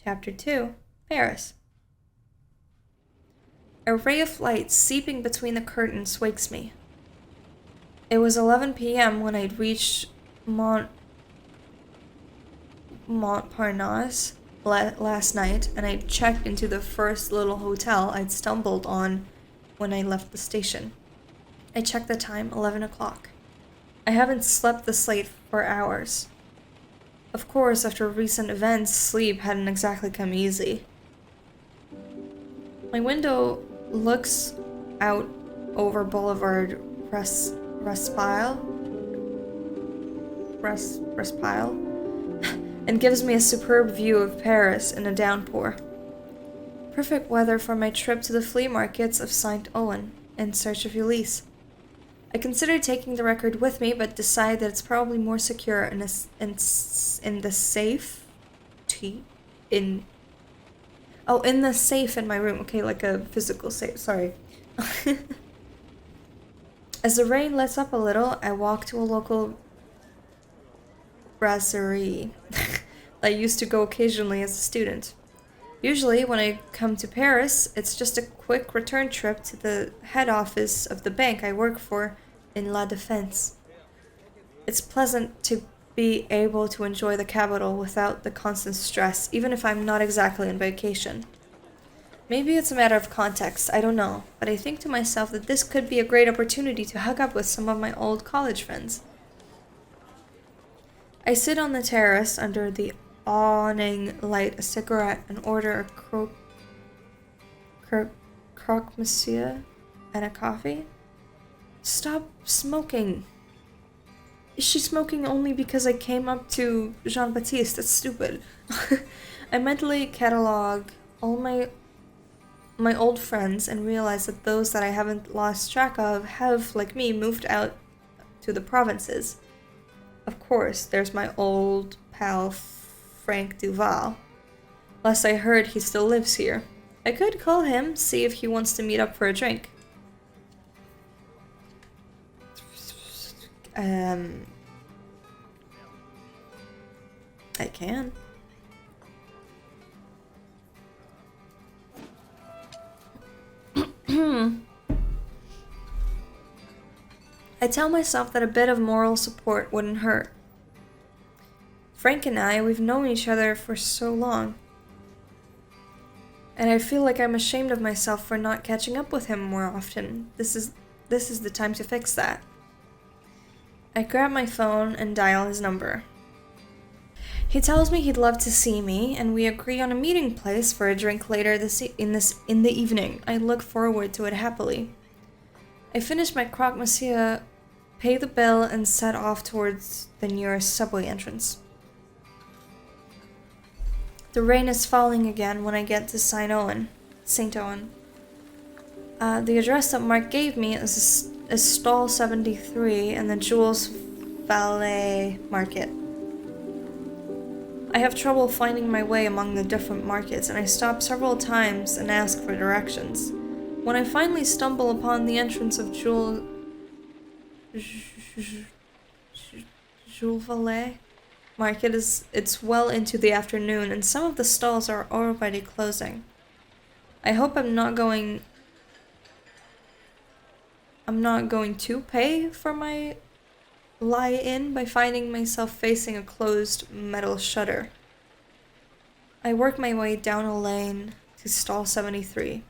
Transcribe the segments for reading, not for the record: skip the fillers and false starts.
Chapter 2, Paris. A ray of light seeping between the curtains wakes me. It was 11 p.m. when I'd reached Montparnasse last night, and I checked into the first little hotel I'd stumbled on when I left the station. I checked the time, 11 o'clock. I haven't slept this late for hours. Of course, after recent events, sleep hadn't exactly come easy. My window looks out over Boulevard Respile and gives me a superb view of Paris in a downpour. Perfect weather for my trip to the flea markets of Saint-Ouen in search of Elise. I considered taking the record with me, but decide that it's probably more secure in the safe in the safe in my room. Okay, like a physical safe, sorry. As the rain lets up a little, I walk to a local brasserie I used to go occasionally as a student. Usually, when I come to Paris, it's just a quick return trip to the head office of the bank I work for in La Défense. It's pleasant to be able to enjoy the capital without the constant stress, even if I'm not exactly on vacation. Maybe it's a matter of context, I don't know, but I think to myself that this could be a great opportunity to hook up with some of my old college friends. I sit on the terrace under the awning, light a cigarette, and order a croque monsieur and a coffee. Stop smoking. Is she smoking only because I came up to Jean-Baptiste? That's stupid. I mentally catalog all my old friends and realize that those that I haven't lost track of have, like me, moved out to the provinces. Of course, there's my old pal Frank Duval. Last I heard, he still lives here. I could call him, see if he wants to meet up for a drink. I can. I tell myself that a bit of moral support wouldn't hurt. Frank and I, we've known each other for so long. And I feel like I'm ashamed of myself for not catching up with him more often. This is the time to fix that. I grab my phone and dial his number. He tells me he'd love to see me, and we agree on a meeting place for a drink later in the evening. I look forward to it happily. I finish my croque monsieur, pay the bill, and set off towards the nearest subway entrance. The rain is falling again when I get to Saint-Ouen. The address that Mark gave me is stall 73 in the Jules Vallée Market. I have trouble finding my way among the different markets, and I stop several times and ask for directions. When I finally stumble upon the entrance of Jules Vallée Market, it's well into the afternoon, and some of the stalls are already closing. I hope I'm not going to pay for my lie-in by finding myself facing a closed metal shutter. I work my way down a lane to stall 73.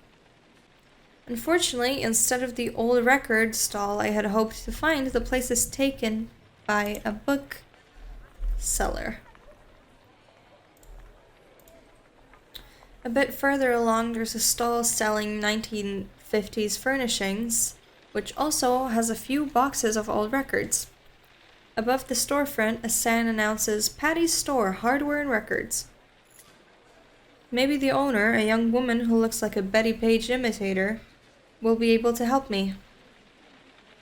Unfortunately, instead of the old record stall I had hoped to find, the place is taken by a bookseller. A bit further along, there's a stall selling 1950s furnishings, which also has a few boxes of old records. Above the storefront, a sign announces Patty's Store, Hardware and Records. Maybe the owner, a young woman who looks like a Betty Page imitator, will be able to help me.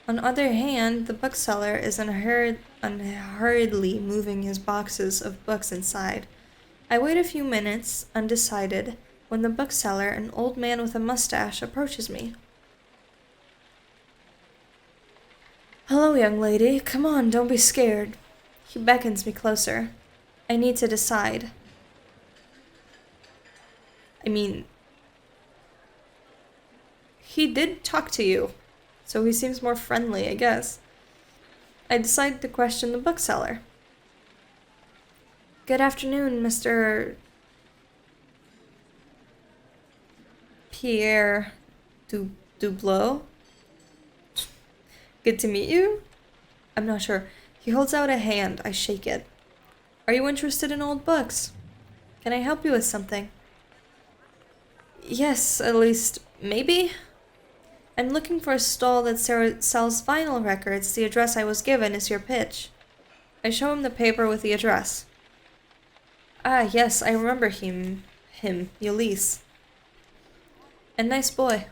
On the other hand, the bookseller is unhurriedly moving his boxes of books inside. I wait a few minutes, undecided, when the bookseller, an old man with a mustache, approaches me. "Hello, young lady. Come on, don't be scared." He beckons me closer. I need to decide. I mean, he did talk to you, so he seems more friendly, I guess. I decided to question the bookseller. Good afternoon, Mr. Pierre Dublo. Good to meet you? I'm not sure. He holds out a hand. I shake it. Are you interested in old books? Can I help you with something? Yes, at least, maybe? I'm looking for a stall that sells vinyl records. The address I was given is your pitch. I show him the paper with the address. Ah, yes, I remember him, Ulysses. A nice boy.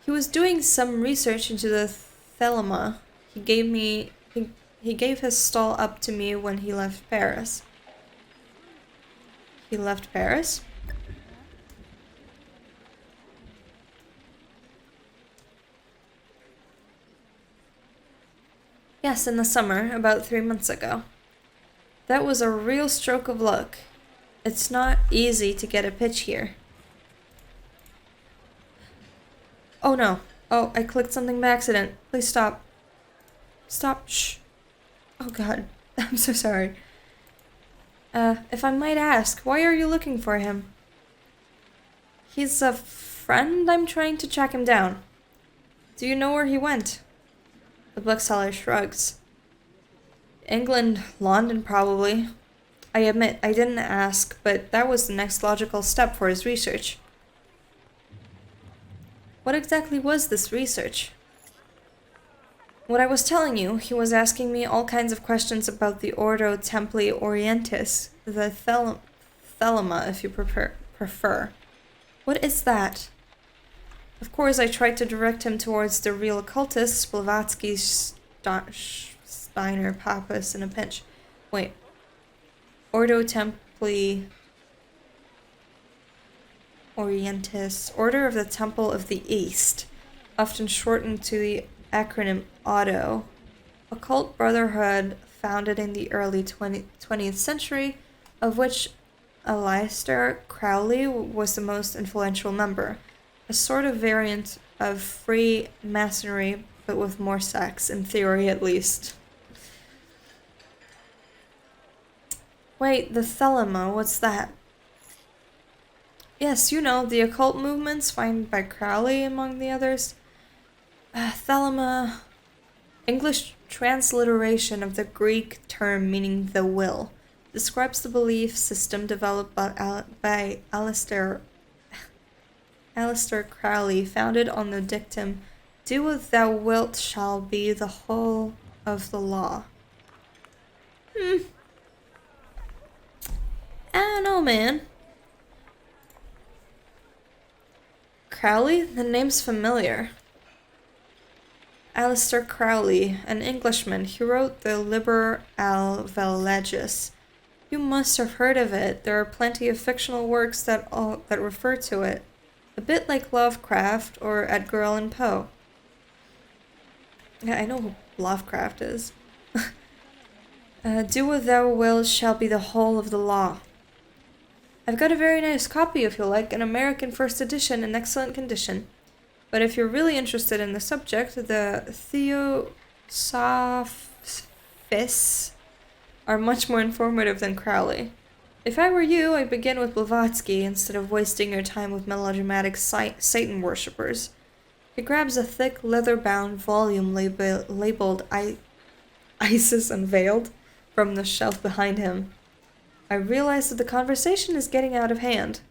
He was doing some research into the thelema. He gave his stall up to me when he left Paris. He left Paris? Yes, in the summer, about 3 months ago. That was a real stroke of luck. It's not easy to get a pitch here. Oh no. Oh, I clicked something by accident. Please stop. Stop. Shh. Oh god. I'm so sorry. If I might ask, why are you looking for him? He's a friend. I'm trying to track him down. Do you know where he went? The bookseller shrugs. England, London, probably. I admit, I didn't ask, but that was the next logical step for his research. What exactly was this research? What I was telling you, he was asking me all kinds of questions about the Ordo Templi Orientis, the thelema, if you prefer. What is that? Of course, I tried to direct him towards the real occultists, Blavatsky, Steiner, Pappas, in a pinch. Wait. Ordo Templi Orientis, Order of the Temple of the East, often shortened to the acronym OTTO, a cult brotherhood founded in the early 20th century, of which Aleister Crowley was the most influential member, a sort of variant of free masonry, but with more sex, in theory at least. Wait, the thelema, what's that? Yes, you know, the occult movements founded by Crowley, among the others. Thelema, English transliteration of the Greek term meaning the will, describes the belief system developed by Aleister Crowley, founded on the dictum, "Do what thou wilt shall be the whole of the law." I don't know, man. Crowley? The name's familiar. Aleister Crowley, an Englishman, he wrote the Liber Alvelegis. You must have heard of it. There are plenty of fictional works that refer to it. A bit like Lovecraft or Edgar Allan Poe. Yeah, I know who Lovecraft is. Do what thou wilt shall be the whole of the law. I've got a very nice copy if you like, an American first edition in excellent condition. But if you're really interested in the subject, the Theosophists are much more informative than Crowley. If I were you, I'd begin with Blavatsky instead of wasting your time with melodramatic Satan worshippers. He grabs a thick, leather-bound volume labeled Isis Unveiled from the shelf behind him. I realize that the conversation is getting out of hand.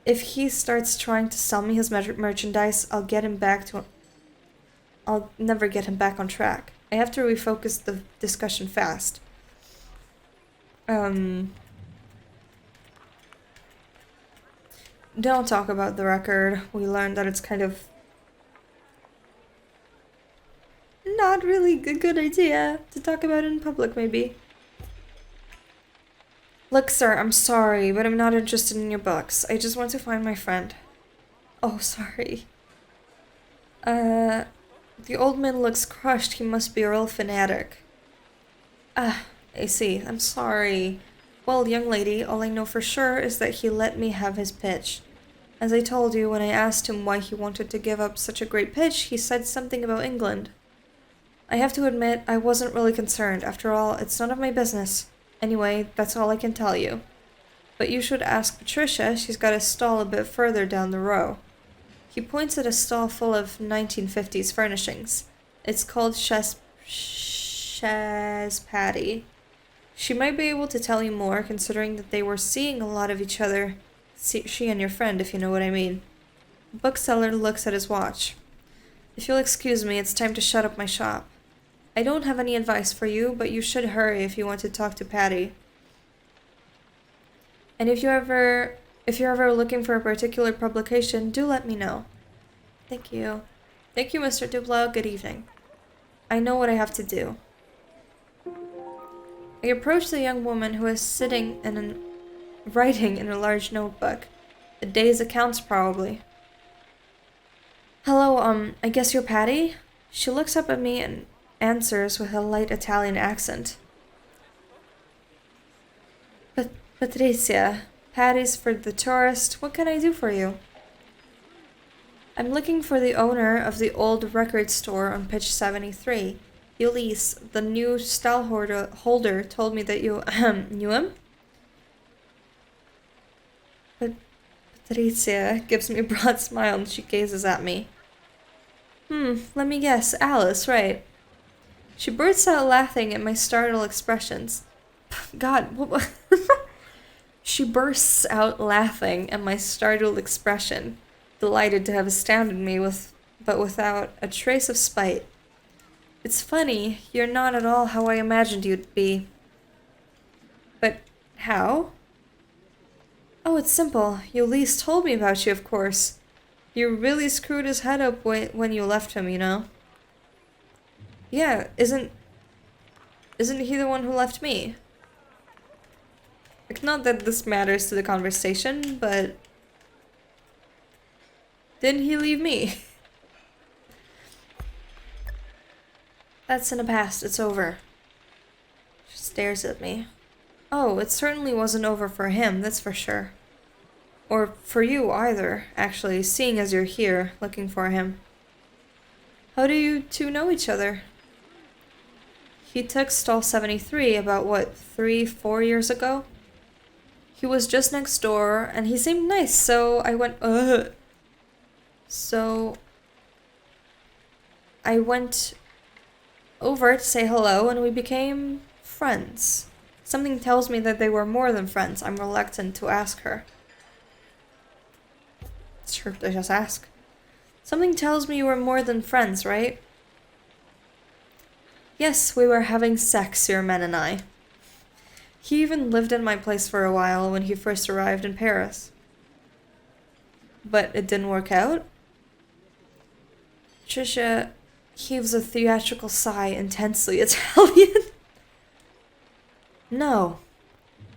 If he starts trying to sell me his merchandise, I'll never get him back on track. I have to refocus the discussion fast. Don't talk about the record. We learned that it's kind of not really a good idea to talk about it in public, maybe. Look, sir, I'm sorry, but I'm not interested in your books. I just want to find my friend. Oh, sorry. The old man looks crushed. He must be a real fanatic. Ah, I see. I'm sorry. Well, young lady, all I know for sure is that he let me have his pitch. As I told you, when I asked him why he wanted to give up such a great pitch, he said something about England. I have to admit, I wasn't really concerned. After all, it's none of my business. Anyway, that's all I can tell you. But you should ask Patricia, she's got a stall a bit further down the row. He points at a stall full of 1950s furnishings. It's called Shaz Patty. She might be able to tell you more, considering that they were seeing a lot of each other. She and your friend, if you know what I mean. The bookseller looks at his watch. If you'll excuse me, it's time to shut up my shop. I don't have any advice for you, but you should hurry if you want to talk to Patty. And if you're ever looking for a particular publication, do let me know. Thank you. Thank you, Mr. Dublau. Good evening. I know what I have to do. I approached the young woman who was sitting writing in a large notebook. The day's accounts, probably. Hello, I guess you're Patty? She looks up at me and answers with a light Italian accent. Patricia, Patty's for the tourist. What can I do for you? I'm looking for the owner of the old record store on pitch 73. Ulysses, the new stall holder, told me that you knew him? Patricia gives me a broad smile and she gazes at me. Let me guess. Alice, right? She bursts out laughing at my startled expressions. God, what? She bursts out laughing at my startled expression, delighted to have astounded me but without a trace of spite. It's funny, you're not at all how I imagined you'd be. But how? Oh, it's simple. Ulysses told me about you, of course. You really screwed his head up when you left him, you know? Yeah, isn't he the one who left me? Like, not that this matters to the conversation, but... Didn't he leave me? That's in the past, it's over. She stares at me. Oh, it certainly wasn't over for him, that's for sure. Or for you either, actually, seeing as you're here, looking for him. How do you two know each other? He took stall 73 about, 3-4 years ago? He was just next door, and he seemed nice, so I went, So, I went over to say hello, and we became friends. Something tells me that they were more than friends. I'm reluctant to ask her. Sure, I just ask. Something tells me you were more than friends, right? Yes, we were having sex, your man and I. He even lived in my place for a while when he first arrived in Paris. But it didn't work out? Trisha heaves a theatrical sigh, intensely Italian. No,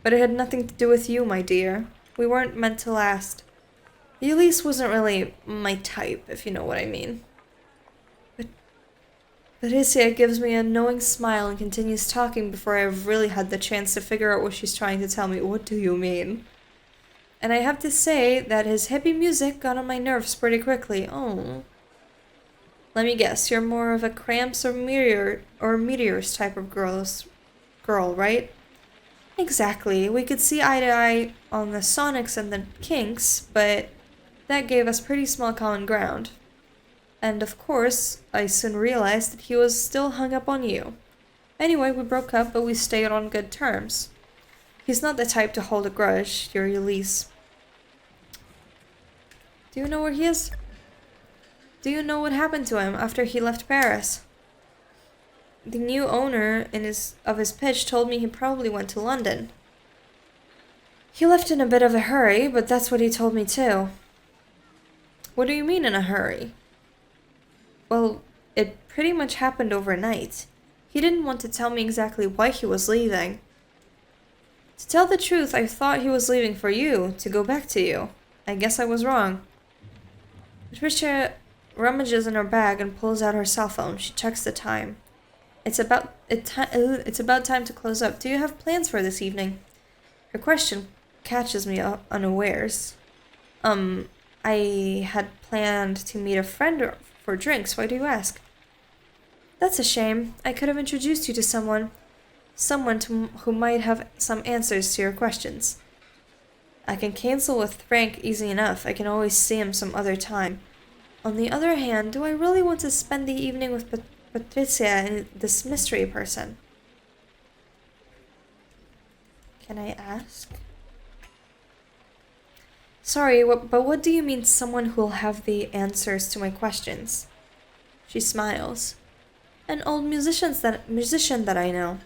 but it had nothing to do with you, my dear. We weren't meant to last. Ulysses wasn't really my type, if you know what I mean. But Isia gives me a knowing smile and continues talking before I've really had the chance to figure out what she's trying to tell me. What do you mean? And I have to say that his hippie music got on my nerves pretty quickly. Oh. Let me guess, you're more of a Cramps or Meteors type of girl, right? Exactly. We could see eye to eye on the Sonics and the Kinks, but that gave us pretty small common ground. And of course, I soon realized that he was still hung up on you. Anyway, we broke up, but we stayed on good terms. He's not the type to hold a grudge, your Ulysses. Do you know where he is? Do you know what happened to him after he left Paris? The new owner of his pitch told me he probably went to London. He left in a bit of a hurry, but that's what he told me too. What do you mean in a hurry? Well, it pretty much happened overnight. He didn't want to tell me exactly why he was leaving. To tell the truth, I thought he was leaving for you, to go back to you. I guess I was wrong. Patricia rummages in her bag and pulls out her cell phone. She checks the time. It's about time to close up. Do you have plans for this evening? Her question catches me unawares. I had planned to meet a friend for drinks. Why do you ask? That's a shame. I could have introduced you to who might have some answers to your questions. I can cancel with Frank easy enough. I can always see him some other time. On the other hand, do I really want to spend the evening with Patricia and this mystery person? Can I ask? Sorry, but what do you mean someone who'll have the answers to my questions? She smiles. An old musician that I know.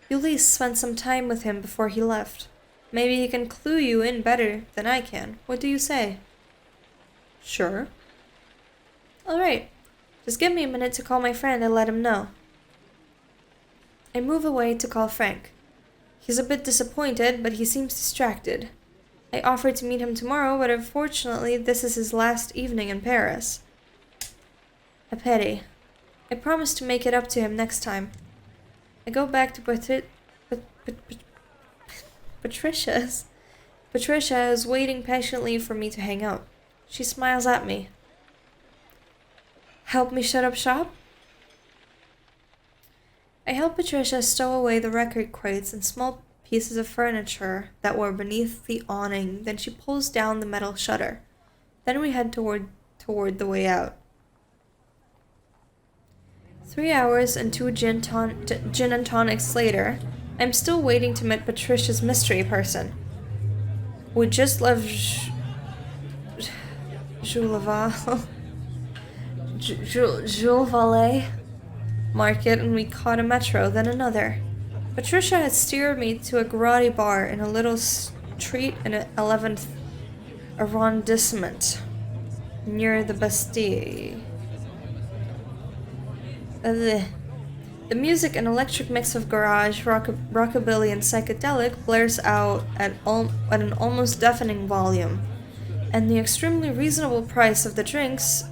Ulysse spent some time with him before he left. Maybe he can clue you in better than I can. What do you say? Sure. Alright. Just give me a minute to call my friend and let him know. I move away to call Frank. He's a bit disappointed, but he seems distracted. I offered to meet him tomorrow, but unfortunately this is his last evening in Paris. A pity. I promise to make it up to him next time. I go back to Patricia's. Patricia is waiting patiently for me to hang out. She smiles at me. Help me shut up shop? I help Patricia stow away the record crates and small pieces of furniture that were beneath the awning. Then she pulls down the metal shutter. Then we head toward the way out. 3 hours and 2 gin and tonics later, I'm still waiting to meet Patricia's mystery person. We just left Jules Vallée market and we caught a metro, then another. Patricia had steered me to a grotty bar in a little street in the 11th arrondissement, near the Bastille. The music, an electric mix of garage, rockabilly, and psychedelic, blares out at an almost deafening volume, and the extremely reasonable price of the drinks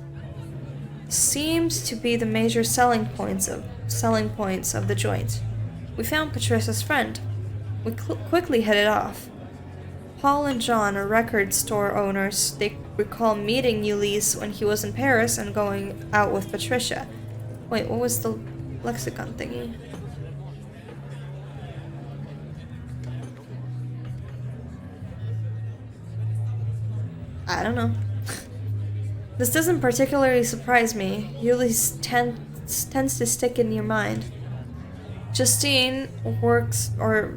seems to be the major selling points of the joint. We found Patricia's friend. We quickly headed off. Paul and John are record store owners. They recall meeting Ulysse when he was in Paris and going out with Patricia. Wait, what was the lexicon thingy? I don't know. This doesn't particularly surprise me. Ulysse tends to stick in your mind. Justine works at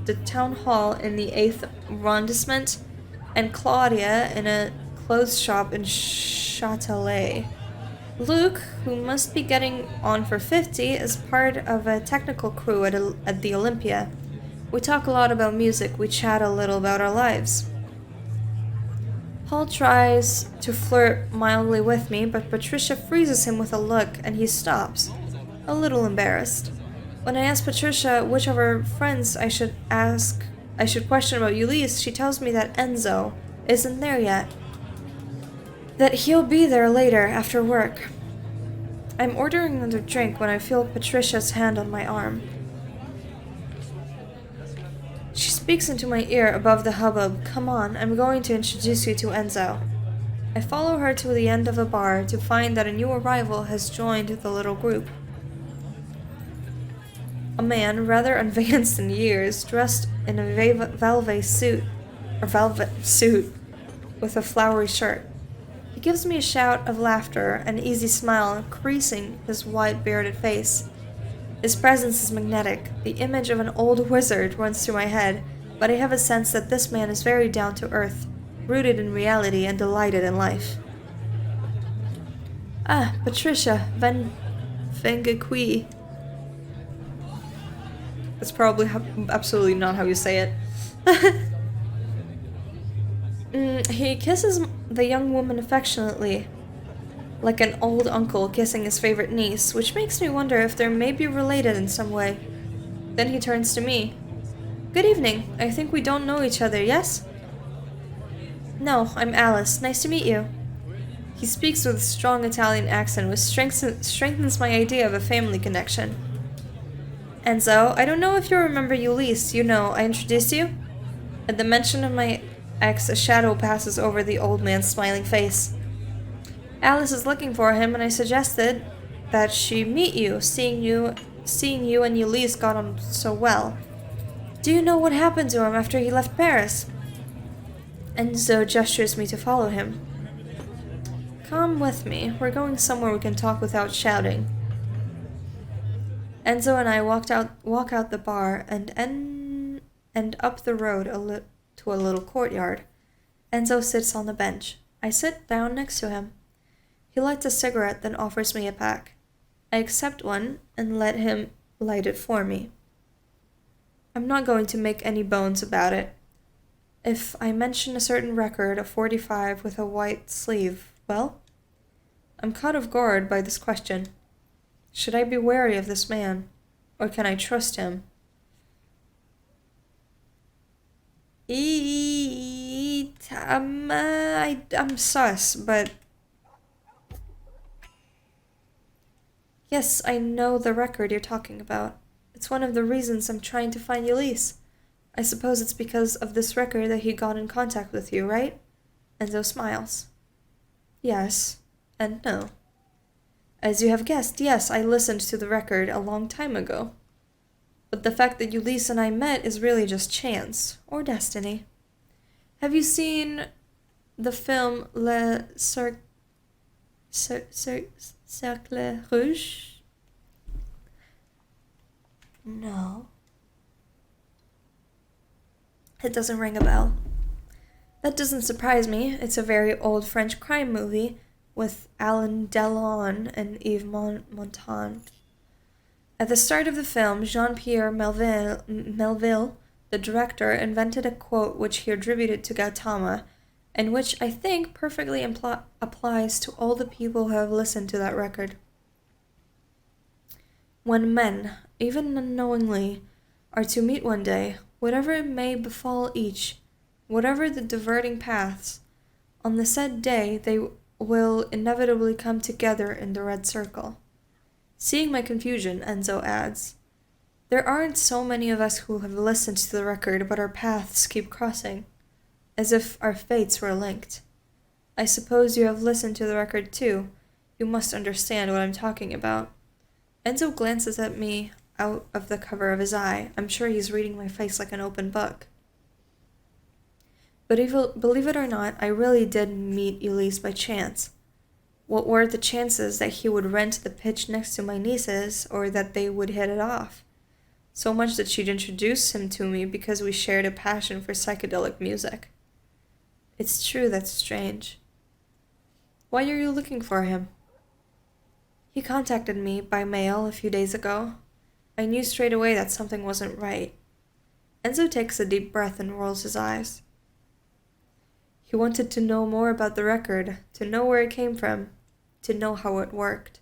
the town hall in the 8th arrondissement, and Claudia in a clothes shop in Châtelet. Luke, who must be getting on for 50, is part of a technical crew at the Olympia. We talk a lot about music, we chat a little about our lives. Paul tries to flirt mildly with me, but Patricia freezes him with a look and he stops, a little embarrassed. When I ask Patricia which of her friends I should question about Ulysse, she tells me that Enzo isn't there yet. That he'll be there later, after work. I'm ordering another drink when I feel Patricia's hand on my arm. She speaks into my ear above the hubbub. Come on, I'm going to introduce you to Enzo. I follow her to the end of a bar to find that a new arrival has joined the little group. A man, rather advanced in years, dressed in a velvet suit with a flowery shirt. He gives me a shout of laughter, an easy smile creasing his white bearded face. His presence is magnetic. The image of an old wizard runs through my head, but I have a sense that this man is very down to earth, rooted in reality and delighted in life. Ah, Patricia Vengekui. That's probably absolutely not how you say it. He kisses the young woman affectionately, like an old uncle kissing his favorite niece, which makes me wonder if they're maybe related in some way. Then he turns to me. Good evening. I think we don't know each other, yes? No, I'm Alice. Nice to meet you. He speaks with a strong Italian accent, which strengthens my idea of a family connection. Enzo, I don't know if you remember Ulysses. You know, I introduced you? At the mention of my ex, a shadow passes over the old man's smiling face. Alice is looking for him, and I suggested that she meet you, seeing you and Ulysses got on so well. Do you know what happened to him after he left Paris? Enzo gestures me to follow him. Come with me. We're going somewhere we can talk without shouting. Enzo and I walk out the bar and up the road to a little courtyard. Enzo sits on the bench. I sit down next to him. He lights a cigarette, then offers me a pack. I accept one and let him light it for me. I'm not going to make any bones about it. If I mention a certain record, a 45 with a white sleeve, well, I'm caught off guard by this question. Should I be wary of this man, or can I trust him? I'm sus, but... Yes, I know the record you're talking about. It's one of the reasons I'm trying to find Ulysses. I suppose it's because of this record that he got in contact with you, right? Enzo smiles. Yes, and no. As you have guessed, yes, I listened to the record a long time ago. But the fact that Ulysses and I met is really just chance, or destiny. Have you seen the film Le Cercle Rouge? No. It doesn't ring a bell. That doesn't surprise me. It's a very old French crime movie with Alain Delon and Yves Montand. At the start of the film, Jean-Pierre Melville, the director, invented a quote which he attributed to Gautama, and which I think perfectly applies to all the people who have listened to that record. When men, even unknowingly, are to meet one day, whatever may befall each, whatever the diverting paths, on the said day they will inevitably come together in the red circle. Seeing my confusion, Enzo adds, there aren't so many of us who have listened to the record, but our paths keep crossing, as if our fates were linked. I suppose you have listened to the record too. You must understand what I'm talking about. Enzo glances at me out of the cover of his eye. I'm sure he's reading my face like an open book. But believe it or not, I really did meet Ulysses by chance. What were the chances that he would rent the pitch next to my niece's, or that they would hit it off? So much that she'd introduce him to me because we shared a passion for psychedelic music. It's true, that's strange. Why are you looking for him? He contacted me by mail a few days ago. I knew straight away that something wasn't right. Enzo takes a deep breath and rolls his eyes. He wanted to know more about the record, to know where it came from, to know how it worked.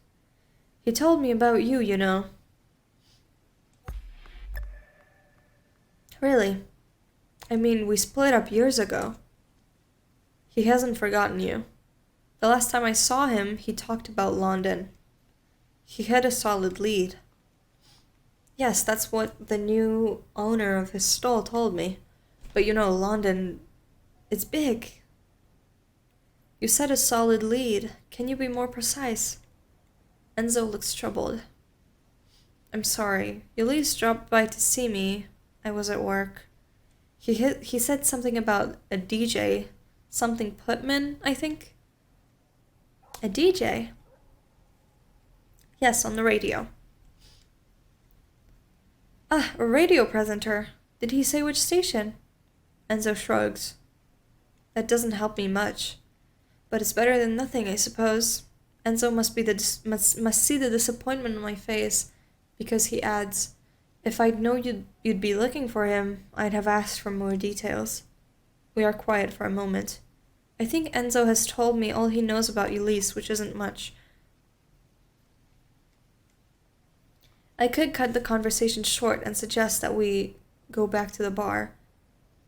He told me about you, you know. Really? I mean, we split up years ago. He hasn't forgotten you. The last time I saw him, he talked about London. He had a solid lead. Yes, that's what the new owner of his stall told me. But you know, London, it's big. You said a solid lead. Can you be more precise? Enzo looks troubled. I'm sorry. Ulysses dropped by to see me. I was at work. He said something about a DJ. Something Putman, I think? A DJ? Yes, on the radio. Ah, a radio presenter. Did he say which station? Enzo shrugs. That doesn't help me much. But it's better than nothing, I suppose. Enzo must see the disappointment on my face, because he adds, if I'd known you'd be looking for him, I'd have asked for more details. We are quiet for a moment. I think Enzo has told me all he knows about Ulysses, which isn't much. I could cut the conversation short and suggest that we go back to the bar.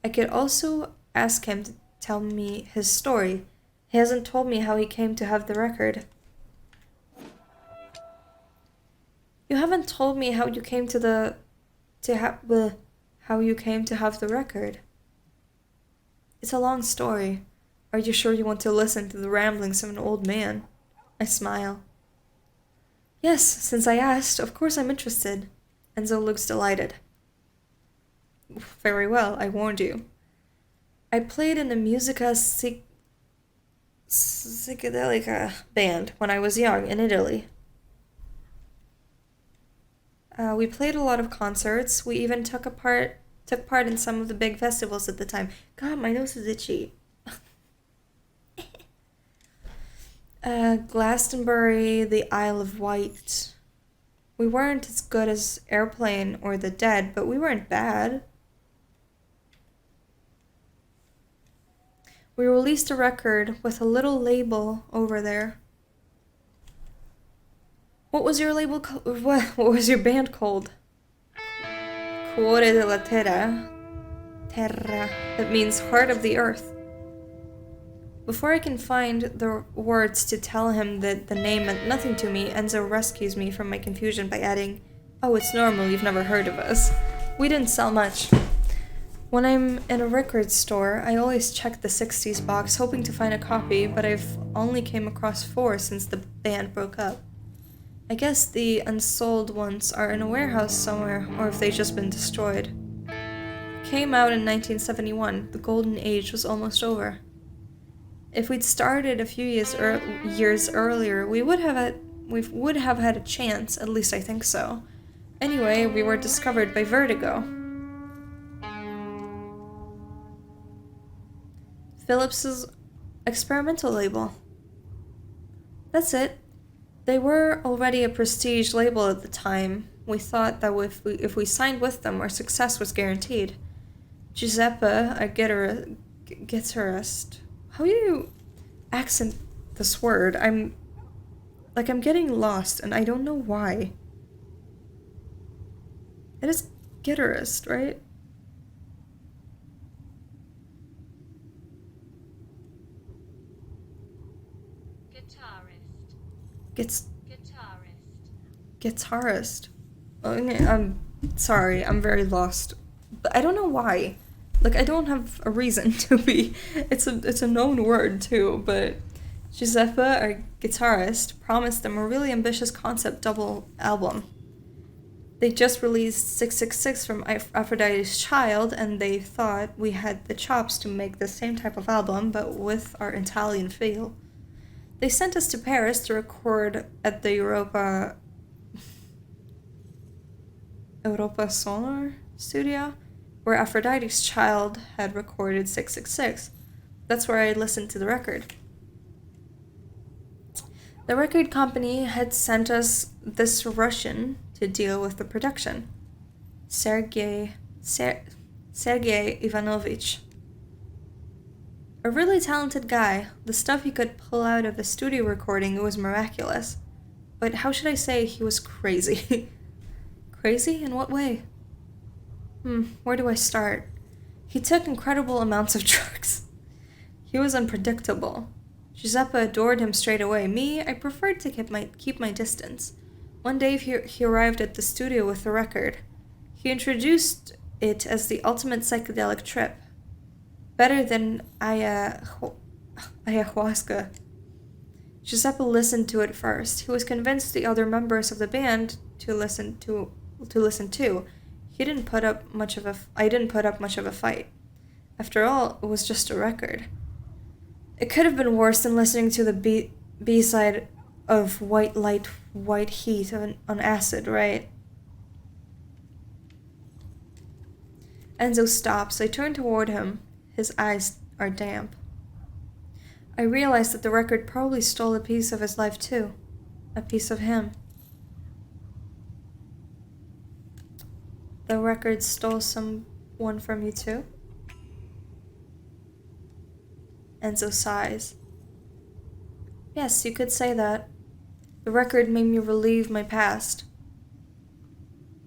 I could also ask him to tell me his story. He hasn't told me how he came to have the record. You haven't told me how you came to how you came to have the record. It's a long story. Are you sure you want to listen to the ramblings of an old man? I smile. Yes, since I asked, of course I'm interested. Enzo looks delighted. Very well, I warned you. I played in a psychedelica band when I was young in Italy. We played a lot of concerts. We even took part in some of the big festivals at the time. God, my nose is itchy. Glastonbury, the Isle of Wight. We weren't as good as Airplane or The Dead, but we weren't bad. We released a record with a little label over there. What was your label called? What was your band called? Cuore della Terra. Terra. That means heart of the earth. Before I can find the words to tell him that the name meant nothing to me, Enzo rescues me from my confusion by adding, "Oh, it's normal, you've never heard of us. We didn't sell much." When I'm in a record store, I always check the 60s box hoping to find a copy, but I've only came across 4 since the band broke up. I guess the unsold ones are in a warehouse somewhere, or if they've just been destroyed. It came out in 1971. The golden age was almost over. If we'd started a few years earlier, we would have had a chance, at least I think so. Anyway, we were discovered by Vertigo. Philips's experimental label. That's it. They were already a prestige label at the time. We thought that if we signed with them, our success was guaranteed. Giuseppe, a guitarist. How do you accent this word? I'm getting lost, and I don't know why. It is guitarist, right? Guitarist. Okay, I'm sorry, I'm very lost. But I don't know why. I don't have a reason to be. It's a known word too, but Giuseppe, our guitarist, promised them a really ambitious concept double album. They just released 666 from Aphrodite's Child, and they thought we had the chops to make the same type of album, but with our Italian feel. They sent us to Paris to record at the Europa Sonar studio, where Aphrodite's Child had recorded 666. That's where I listened to the record. The record company had sent us this Russian to deal with the production. Sergei Ivanovich. A really talented guy. The stuff he could pull out of a studio recording was miraculous. But how should I say he was crazy? Crazy? In what way? Where do I start? He took incredible amounts of drugs. He was unpredictable. Giuseppe adored him straight away. Me, I preferred to keep my distance. One day he arrived at the studio with the record. He introduced it as the ultimate psychedelic trip. Better than ayahuasca. Giuseppe listened to it first. He was convinced the other members of the band to listen too. I didn't put up much of a fight. After all, it was just a record. It could have been worse than listening to the B-side of White Light, White Heat on acid, right? Enzo stops. I turn toward him. His eyes are damp. I realize that the record probably stole a piece of his life too. A piece of him. The record stole someone from you too? Enzo sighs. Yes, you could say that. The record made me relive my past.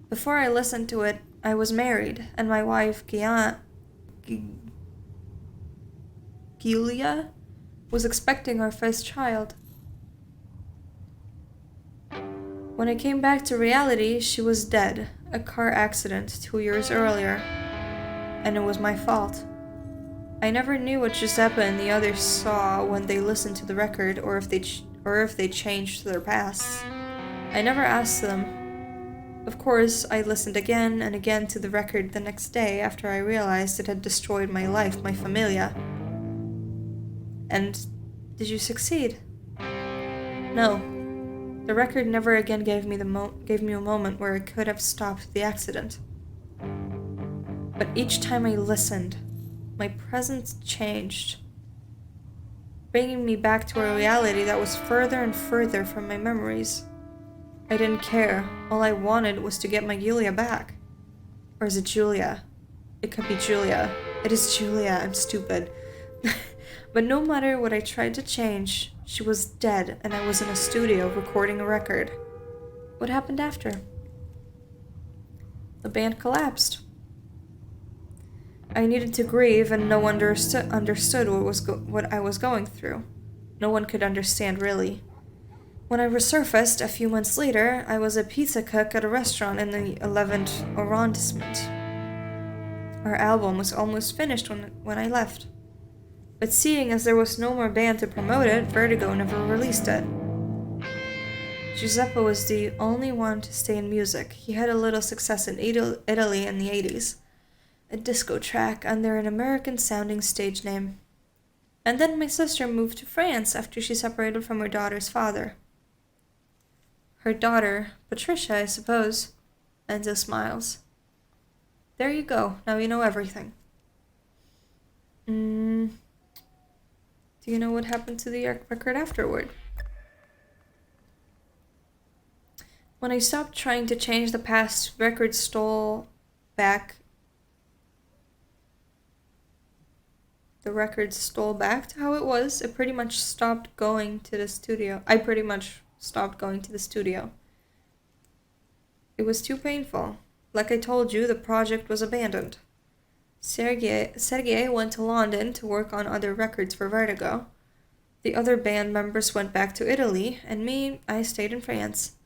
Before I listened to it, I was married, and my wife, Giulia, was expecting our first child. When I came back to reality, she was dead. a car accident 2 years earlier, and it was my fault. I never knew what Giuseppe and the others saw when they listened to the record, or if they changed their pasts. I never asked them. Of course, I listened again and again to the record the next day after I realized it had destroyed my life, my familia. And did you succeed? No. The record never again gave me a moment where I could have stopped the accident. But each time I listened, my presence changed, bringing me back to a reality that was further and further from my memories. I didn't care. All I wanted was to get my Julia back. Or is it Julia? It could be Julia. It is Julia. I'm stupid. But no matter what I tried to change, she was dead and I was in a studio recording a record. What happened after? The band collapsed. I needed to grieve, and no one understood what I was going through. No one could understand, really. When I resurfaced a few months later, I was a pizza cook at a restaurant in the 11th arrondissement. Our album was almost finished when I left. But seeing as there was no more band to promote it, Vertigo never released it. Giuseppe was the only one to stay in music. He had a little success in Italy in the 80s. A disco track under an American-sounding stage name. And then my sister moved to France after she separated from her daughter's father. Her daughter, Patricia, I suppose. Enzo smiles. There you go, now you know everything. Do you know what happened to the record afterward? When I stopped trying to change the past, record stole back. The record stole back to how it was. It pretty much stopped going to the studio. I pretty much stopped going to the studio. It was too painful. Like I told you, the project was abandoned. Sergei went to London to work on other records for Vertigo. The other band members went back to Italy, and me, I stayed in France.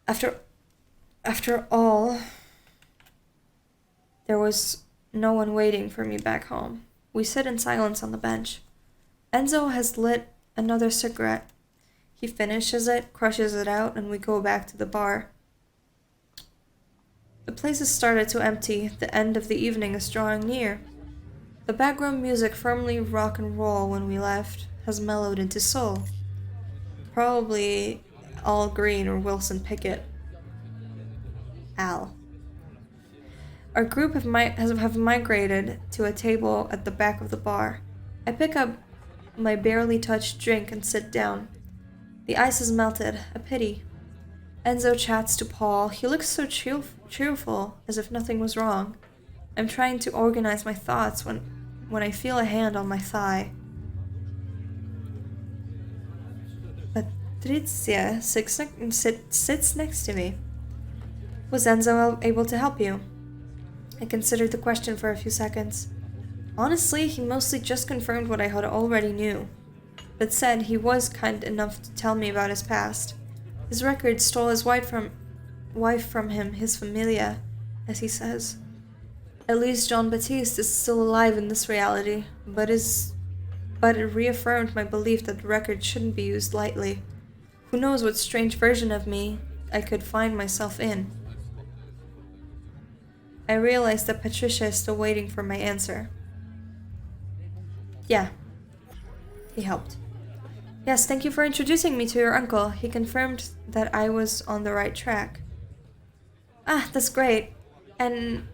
After all, there was no one waiting for me back home. We sit in silence on the bench. Enzo has lit another cigarette. He finishes it, crushes it out, and we go back to the bar. The place has started to empty. The end of the evening is drawing near. The background music, firmly rock and roll when we left, has mellowed into soul. Probably Al Green or Wilson Pickett. Al. Our group have migrated to a table at the back of the bar. I pick up my barely touched drink and sit down. The ice has melted, a pity. Enzo chats to Paul. He looks so cheerful, as if nothing was wrong. I'm trying to organize my thoughts when I feel a hand on my thigh. Patrizia sits next to me. Was Enzo able to help you? I considered the question for a few seconds. Honestly, he mostly just confirmed what I had already knew, but said he was kind enough to tell me about his past. His record stole his wife from him, his familia, as he says. At least Jean-Baptiste is still alive in this reality, but it reaffirmed my belief that the record shouldn't be used lightly. Who knows what strange version of me I could find myself in. I realized that Patricia is still waiting for my answer. Yeah. He helped. Yes, thank you for introducing me to your uncle. He confirmed that I was on the right track. Ah, that's great. And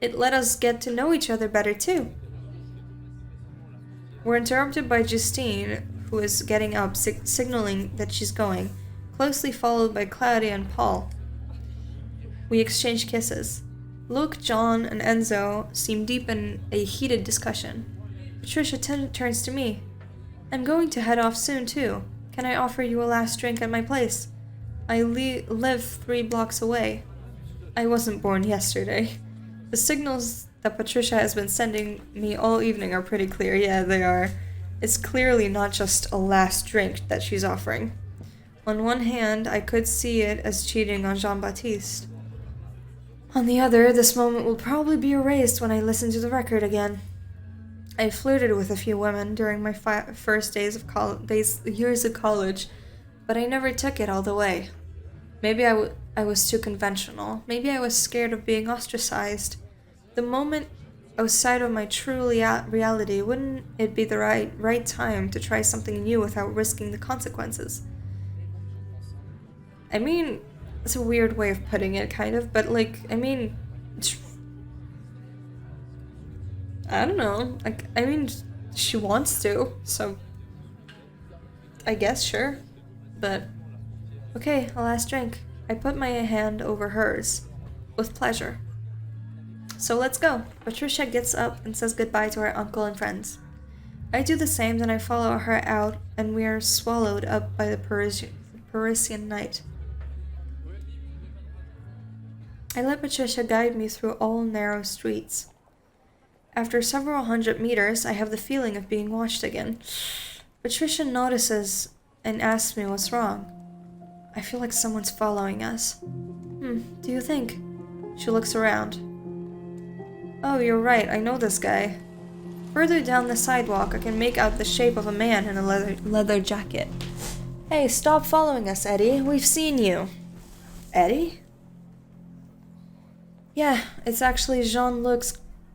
it let us get to know each other better too. We're interrupted by Justine, who is getting up, signaling that she's going, closely followed by Claudia and Paul. We exchange kisses. Luke, John, and Enzo seem deep in a heated discussion. Patricia turns to me. I'm going to head off soon, too. Can I offer you a last drink at my place? I live 3 blocks away. I wasn't born yesterday. The signals that Patricia has been sending me all evening are pretty clear. Yeah, they are. It's clearly not just a last drink that she's offering. On one hand, I could see it as cheating on Jean-Baptiste. On the other, this moment will probably be erased when I listen to the record again. I flirted with a few women during my first years of college, but I never took it all the way. Maybe I was too conventional. Maybe I was scared of being ostracized. The moment outside of my true reality, wouldn't it be the right time to try something new without risking the consequences? I mean, it's a weird way of putting it, kind of, but I don't know. She wants to, so I guess sure. But okay, a last drink. I put my hand over hers, with pleasure. So let's go. Patricia gets up and says goodbye to her uncle and friends. I do the same, then I follow her out, and we are swallowed up by the Parisian night. I let Patricia guide me through all narrow streets. After several hundred meters, I have the feeling of being watched again. Patricia notices and asks me what's wrong. I feel like someone's following us. Do you think? She looks around. Oh, you're right, I know this guy. Further down the sidewalk, I can make out the shape of a man in a leather jacket. Hey, stop following us, Eddie. We've seen you. Eddie? Yeah, it's actually Jean-Luc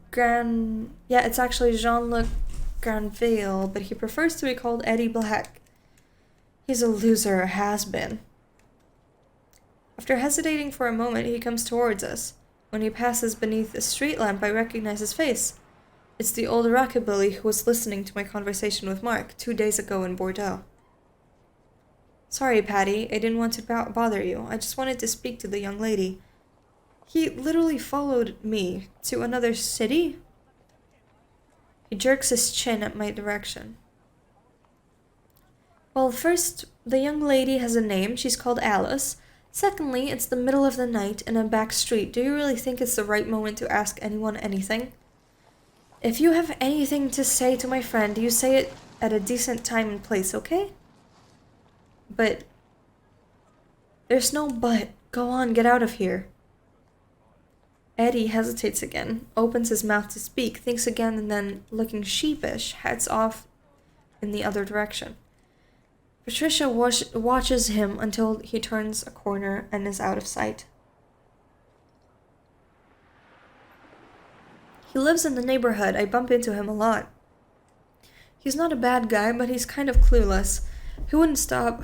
Granville, but he prefers to be called Eddie Black. He's a loser, has-been. After hesitating for a moment, he comes towards us. When he passes beneath a street lamp, I recognize his face. It's the old rockabilly who was listening to my conversation with Mark 2 days ago in Bordeaux. Sorry, Patty, I didn't want to bother you. I just wanted to speak to the young lady. He literally followed me to another city? He jerks his chin at my direction. Well, first, the young lady has a name. She's called Alice. Secondly, it's the middle of the night in a back street. Do you really think it's the right moment to ask anyone anything? If you have anything to say to my friend, you say it at a decent time and place, okay? But... There's no but. Go on, get out of here. Eddie hesitates again, opens his mouth to speak, thinks again, and then, looking sheepish, heads off in the other direction. Patricia watches him until he turns a corner and is out of sight. He lives in the neighborhood. I bump into him a lot. He's not a bad guy, but he's kind of clueless. He wouldn't stop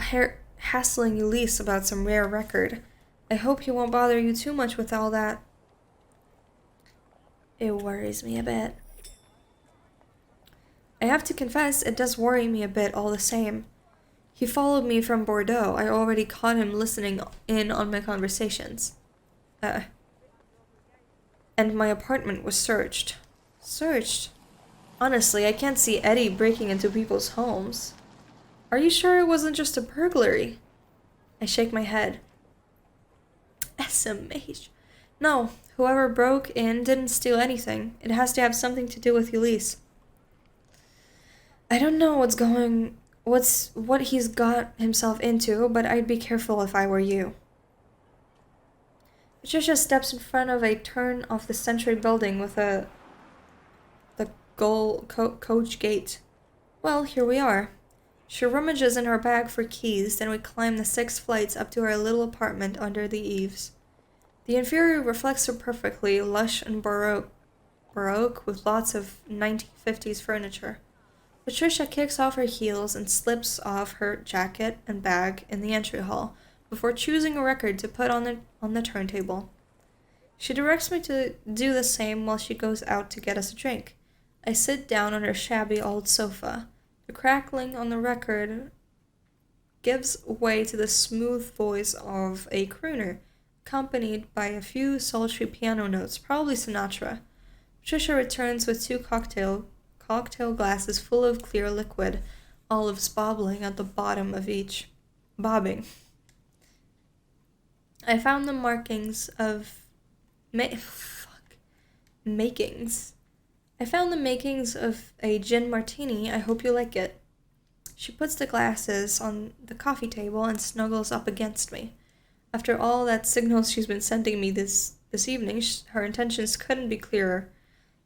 hassling Elise about some rare record. I hope he won't bother you too much with all that. It worries me a bit. I have to confess, it does worry me a bit all the same. He followed me from Bordeaux. I already caught him listening in on my conversations. And my apartment was searched. Searched? Honestly, I can't see Eddie breaking into people's homes. Are you sure it wasn't just a burglary? I shake my head. SMH. No, whoever broke in didn't steal anything. It has to have something to do with Elise. I don't know what he's got himself into, but I'd be careful if I were you. Patricia steps in front of a turn-of-the-century building with the gold coach gate. Well, here we are. She rummages in her bag for keys, then we climb the 6 flights up to her little apartment under the eaves. The interior reflects her perfectly, lush and baroque with lots of 1950s furniture. Patricia kicks off her heels and slips off her jacket and bag in the entry hall before choosing a record to put on the turntable. She directs me to do the same while she goes out to get us a drink. I sit down on her shabby old sofa. The crackling on the record gives way to the smooth voice of a crooner, accompanied by a few sultry piano notes, probably Sinatra. Patricia returns with 2 cocktail glasses full of clear liquid, olives bobbling at the bottom of each. Bobbing. I found the makings of a gin martini. I hope you like it. She puts the glasses on the coffee table and snuggles up against me. After all that signals she's been sending me this this evening, her intentions couldn't be clearer.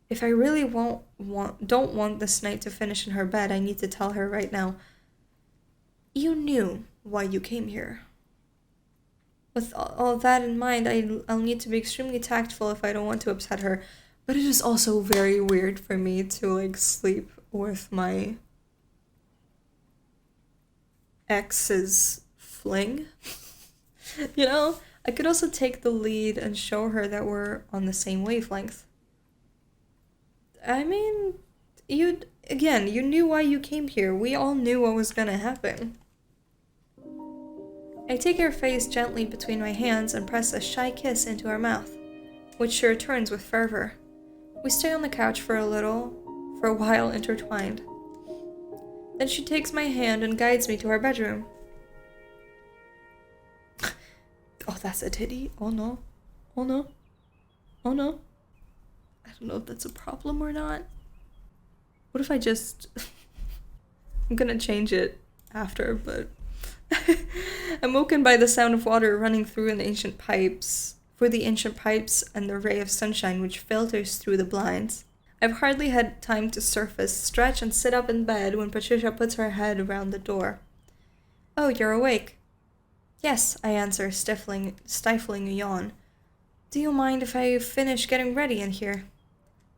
If I really don't want this night to finish in her bed, I need to tell her right now. You knew why you came here. With all that in mind, I'll need to be extremely tactful if I don't want to upset her. But it is also very weird for me to, like, sleep with my ex's fling. You know? I could also take the lead and show her that we're on the same wavelength. I mean, you knew why you came here. We all knew what was gonna happen. I take her face gently between my hands and press a shy kiss into her mouth, which she returns with fervor. We stay on the couch for a while intertwined. Then she takes my hand and guides me to her bedroom. Oh, that's a titty. Oh no. Oh no. Oh no. I don't know if that's a problem or not. What if I just... I'm gonna change it after, but... I'm woken by the sound of water running through the ancient pipes and the ray of sunshine which filters through the blinds. I've hardly had time to surface, stretch, and sit up in bed when Patricia puts her head around the door. Oh, you're awake. Yes, I answer, stifling a yawn. Do you mind if I finish getting ready in here?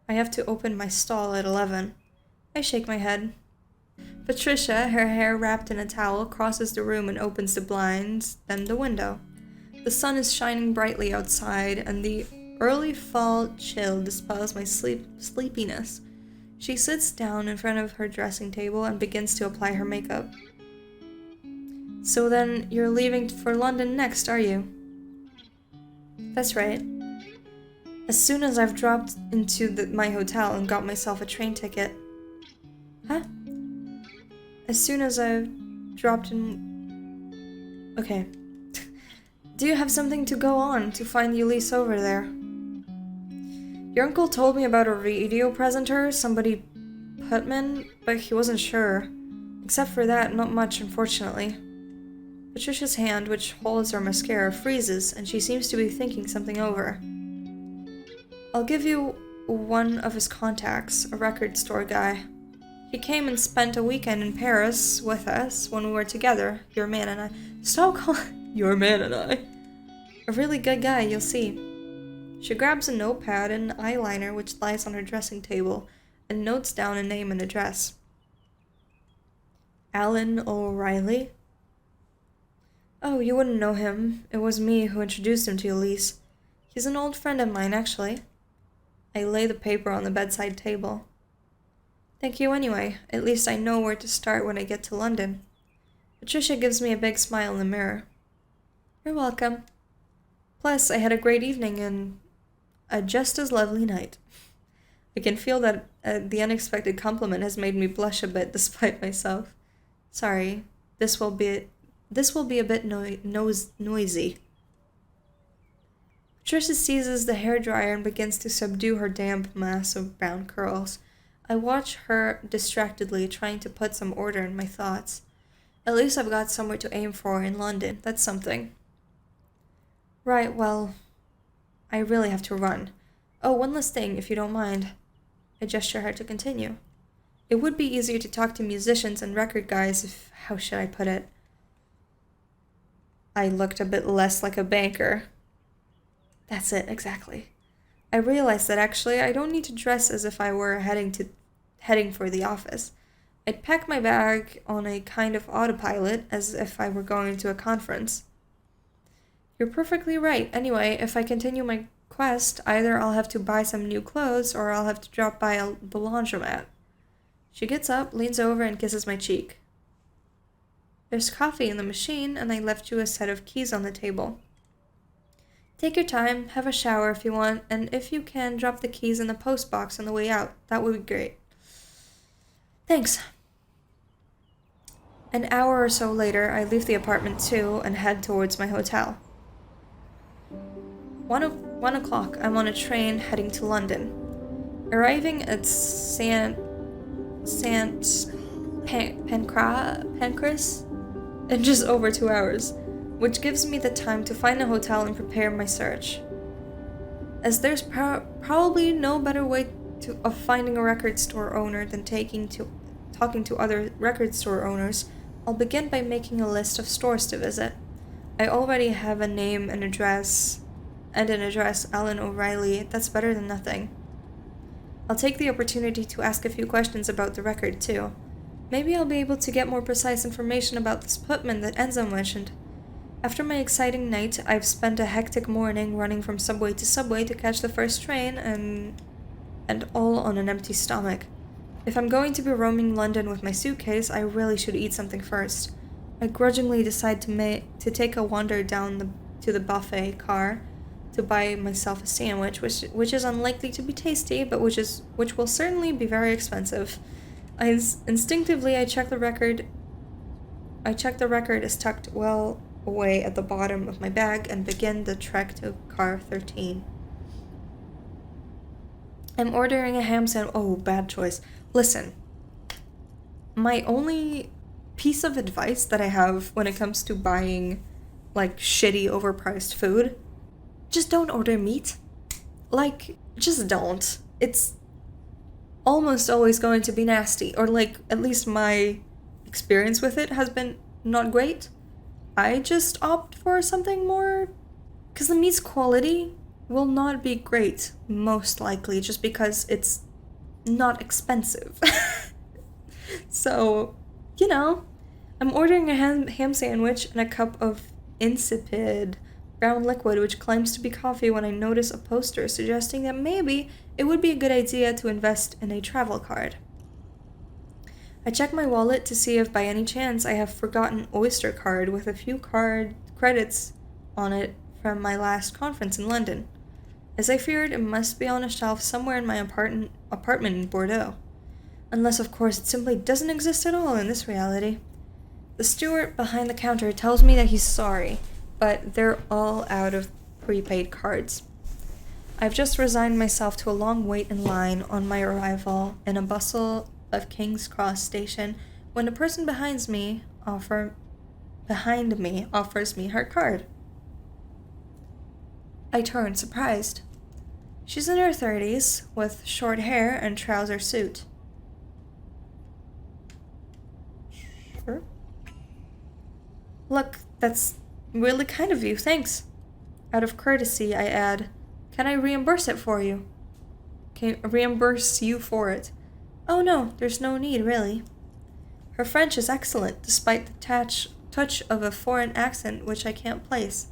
I have to open my stall at 11. I shake my head. Patricia, her hair wrapped in a towel, crosses the room and opens the blinds, then the window. The sun is shining brightly outside, and the early fall chill dispels my sleepiness. She sits down in front of her dressing table and begins to apply her makeup. So then, you're leaving for London next, are you? That's right. As soon as I've dropped into my hotel and got myself a train ticket. Huh? As soon as I've dropped in... Okay. Do you have something to go on to find Ulysses over there? Your uncle told me about a radio presenter, somebody Putman, but he wasn't sure. Except for that, not much, unfortunately. Patricia's hand, which holds her mascara, freezes, and she seems to be thinking something over. I'll give you one of his contacts, a record store guy. He came and spent a weekend in Paris with us when we were together, your man and I. Stop calling your man and I. A really good guy, you'll see. She grabs a notepad and an eyeliner which lies on her dressing table and notes down a name and address. Alan O'Reilly? Oh, you wouldn't know him. It was me who introduced him to Elise. He's an old friend of mine, actually. I lay the paper on the bedside table. Thank you anyway. At least I know where to start when I get to London. Patricia gives me a big smile in the mirror. You're welcome. Plus, I had a great evening and a just as lovely night. I can feel that the unexpected compliment has made me blush a bit despite myself. Sorry, this will be a bit noisy. Patricia seizes the hairdryer and begins to subdue her damp mass of brown curls. I watch her distractedly, trying to put some order in my thoughts. At least I've got somewhere to aim for in London. That's something. Right, well, I really have to run. Oh, one last thing, if you don't mind. I gesture her to continue. It would be easier to talk to musicians and record guys if, how should I put it? I looked a bit less like a banker. That's it, exactly. I realized that actually I don't need to dress as if I were heading for the office. I'd pack my bag on a kind of autopilot as if I were going to a conference. You're perfectly right. Anyway, if I continue my quest, either I'll have to buy some new clothes or I'll have to drop by the laundromat. She gets up, leans over, and kisses my cheek. There's coffee in the machine, and I left you a set of keys on the table. Take your time, have a shower if you want, and if you can, drop the keys in the post box on the way out. That would be great. Thanks. An hour or so later, I leave the apartment too and head towards my hotel. 1 o'clock, I'm on a train heading to London. Arriving at Pancras in just over 2 hours, which gives me the time to find a hotel and prepare my search. As there's probably no better way of finding a record store owner than talking to other record store owners, I'll begin by making a list of stores to visit. I already have a name and an address, Alan O'Reilly. That's better than nothing. I'll take the opportunity to ask a few questions about the record, too. Maybe I'll be able to get more precise information about this Putman that Enzo mentioned. After my exciting night, I've spent a hectic morning running from subway to subway to catch the first train, and all on an empty stomach. If I'm going to be roaming London with my suitcase, I really should eat something first. I grudgingly decide to take a wander down to the buffet car to buy myself a sandwich, which is unlikely to be tasty, but which will certainly be very expensive. Instinctively, I check the record is tucked well away at the bottom of my bag and begin the trek to car 13. I'm ordering a ham sandwich. Oh, bad choice. Listen, my only piece of advice that I have when it comes to buying, like, shitty, overpriced food, just don't order meat. Like, just don't. It's almost always going to be nasty, or, like, at least my experience with it has been not great. I just opt for something more, because the meat's quality will not be great, most likely, just because it's not expensive. So, you know, I'm ordering a ham sandwich and a cup of insipid brown liquid which claims to be coffee when I notice a poster suggesting that maybe it would be a good idea to invest in a travel card. I check my wallet to see if by any chance I have forgotten Oyster card with a few card credits on it from my last conference in London. As I feared, it must be on a shelf somewhere in my apartment in Bordeaux. Unless, of course, it simply doesn't exist at all in this reality. The steward behind the counter tells me that he's sorry, but they're all out of prepaid cards. I've just resigned myself to a long wait in line on my arrival in a bustle of King's Cross Station when the person behind me offers me her card. I turn, surprised. She's in her 30s, with short hair and trouser suit. Sure. Look, that's really kind of you, thanks. Out of courtesy, I add, can I reimburse it for you? Can I reimburse you for it? Oh no, there's no need, really. Her French is excellent, despite the touch of a foreign accent which I can't place.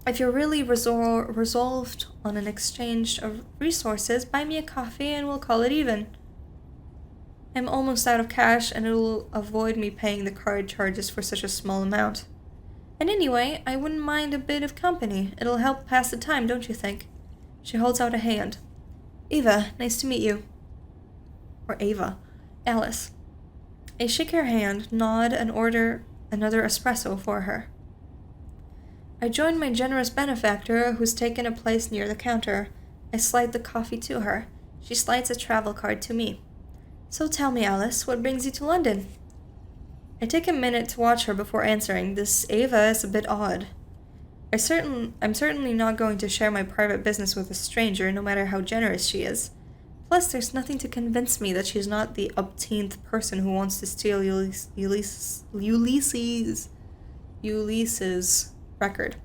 If you're really resolved on an exchange of resources, buy me a coffee and we'll call it even. I'm almost out of cash and it'll avoid me paying the card charges for such a small amount. And anyway, I wouldn't mind a bit of company. It'll help pass the time, don't you think? She holds out a hand. Eva, nice to meet you. Or Ava. Alice. I shake her hand, nod, and order another espresso for her. I join my generous benefactor, who's taken a place near the counter. I slide the coffee to her. She slides a travel card to me. So tell me, Alice, what brings you to London? I take a minute to watch her before answering. This Ava is a bit odd. I'm certainly not going to share my private business with a stranger, no matter how generous she is. Plus, there's nothing to convince me that she's not the upteenth person who wants to steal Ulysses' record.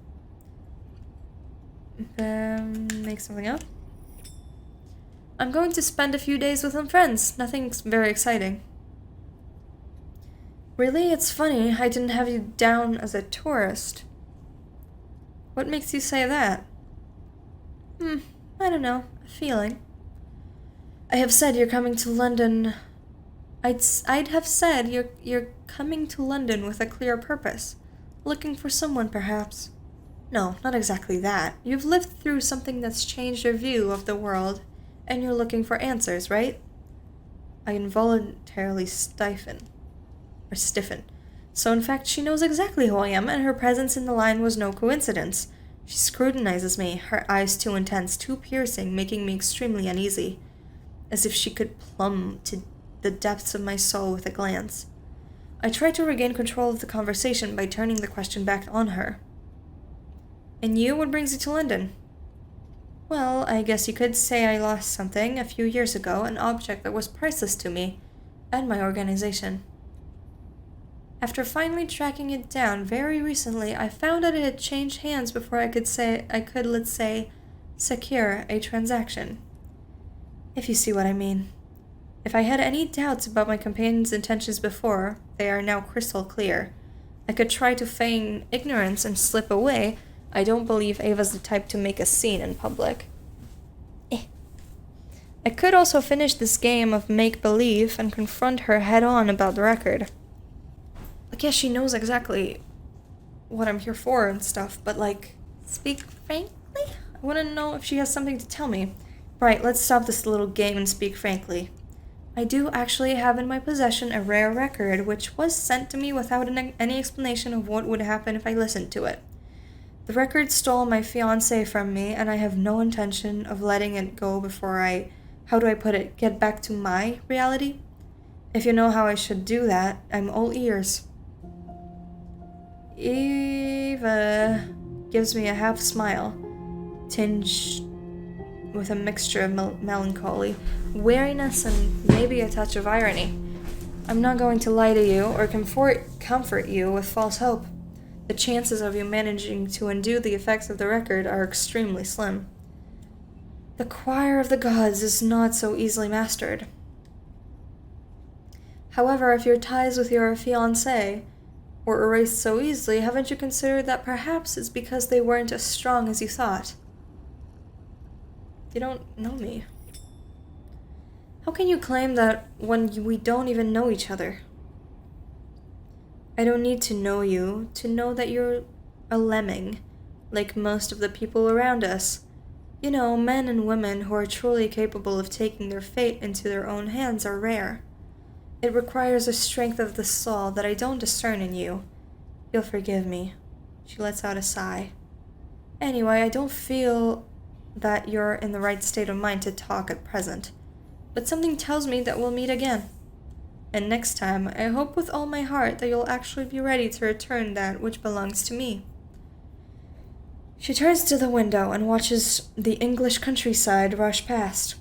Make something up. I'm going to spend a few days with some friends. Nothing very exciting. Really? It's funny. I didn't have you down as a tourist. What makes you say that? I don't know. A feeling. I have said you're coming to London. I'd have said you're coming to London with a clear purpose. Looking for someone, perhaps. No, not exactly that. You've lived through something that's changed your view of the world, and you're looking for answers, right? I involuntarily stiffen. So in fact, she knows exactly who I am, and her presence in the line was no coincidence. She scrutinizes me, her eyes too intense, too piercing, making me extremely uneasy, as if she could plumb to the depths of my soul with a glance. I try to regain control of the conversation by turning the question back on her. And you, what brings you to London? Well, I guess you could say I lost something a few years ago, an object that was priceless to me and my organization. After finally tracking it down very recently, I found that it had changed hands before let's say, secure a transaction. If you see what I mean. If I had any doubts about my companion's intentions before, they are now crystal clear. I could try to feign ignorance and slip away. I don't believe Ava's the type to make a scene in public. I could also finish this game of make-believe and confront her head-on about the record. I guess she knows exactly what I'm here for and stuff, but speak frankly? I want to know if she has something to tell me. Right, let's stop this little game and speak frankly. I do actually have in my possession a rare record, which was sent to me without any explanation of what would happen if I listened to it. The record stole my fiancé from me, and I have no intention of letting it go before how do I put it, get back to my reality? If you know how I should do that, I'm all ears. Eva gives me a half smile, tinged with a mixture of melancholy, weariness, and maybe a touch of irony. I'm not going to lie to you or comfort you with false hope. The chances of you managing to undo the effects of the record are extremely slim. The choir of the gods is not so easily mastered. However, if your ties with your fiancé were erased so easily, haven't you considered that perhaps it's because they weren't as strong as you thought? You don't know me. How can you claim that when we don't even know each other? I don't need to know you to know that you're a lemming, like most of the people around us. You know, men and women who are truly capable of taking their fate into their own hands are rare. It requires a strength of the soul that I don't discern in you. You'll forgive me. She lets out a sigh. Anyway, I don't feel that you're in the right state of mind to talk at present, but something tells me that we'll meet again. And next time, I hope with all my heart that you'll actually be ready to return that which belongs to me. She turns to the window and watches the English countryside rush past,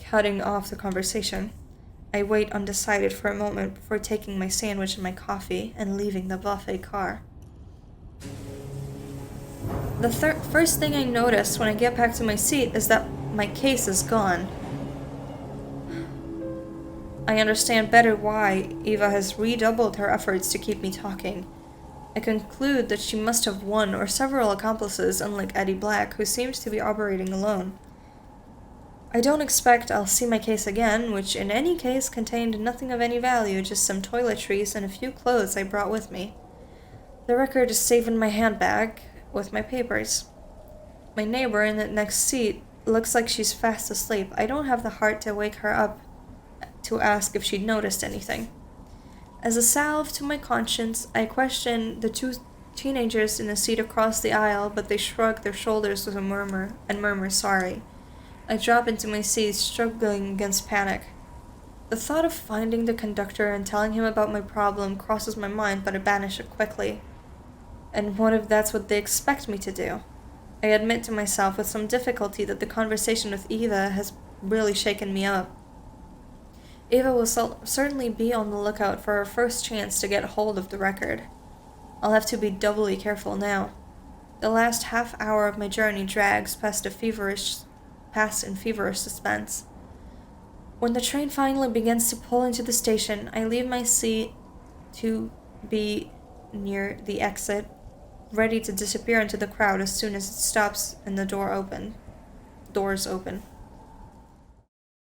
cutting off the conversation. I wait undecided for a moment before taking my sandwich and my coffee and leaving the buffet car. The first thing I notice when I get back to my seat is that my case is gone. I understand better why Eva has redoubled her efforts to keep me talking. I conclude that she must have one or several accomplices, unlike Eddie Black, who seems to be operating alone. I don't expect I'll see my case again, which in any case contained nothing of any value, just some toiletries and a few clothes I brought with me. The record is safe in my handbag, with my papers. My neighbor in the next seat looks like she's fast asleep. I don't have the heart to wake her up to ask if she'd noticed anything. As a salve to my conscience, I question the two teenagers in the seat across the aisle, but they shrug their shoulders with a murmur sorry. I drop into my seat, struggling against panic. The thought of finding the conductor and telling him about my problem crosses my mind, but I banish it quickly. And what if that's what they expect me to do? I admit to myself with some difficulty that the conversation with Eva has really shaken me up. Eva will certainly be on the lookout for her first chance to get hold of the record. I'll have to be doubly careful now. The last half hour of my journey drags past in feverish suspense. When the train finally begins to pull into the station, I leave my seat to be near the exit, ready to disappear into the crowd as soon as it stops and the doors open.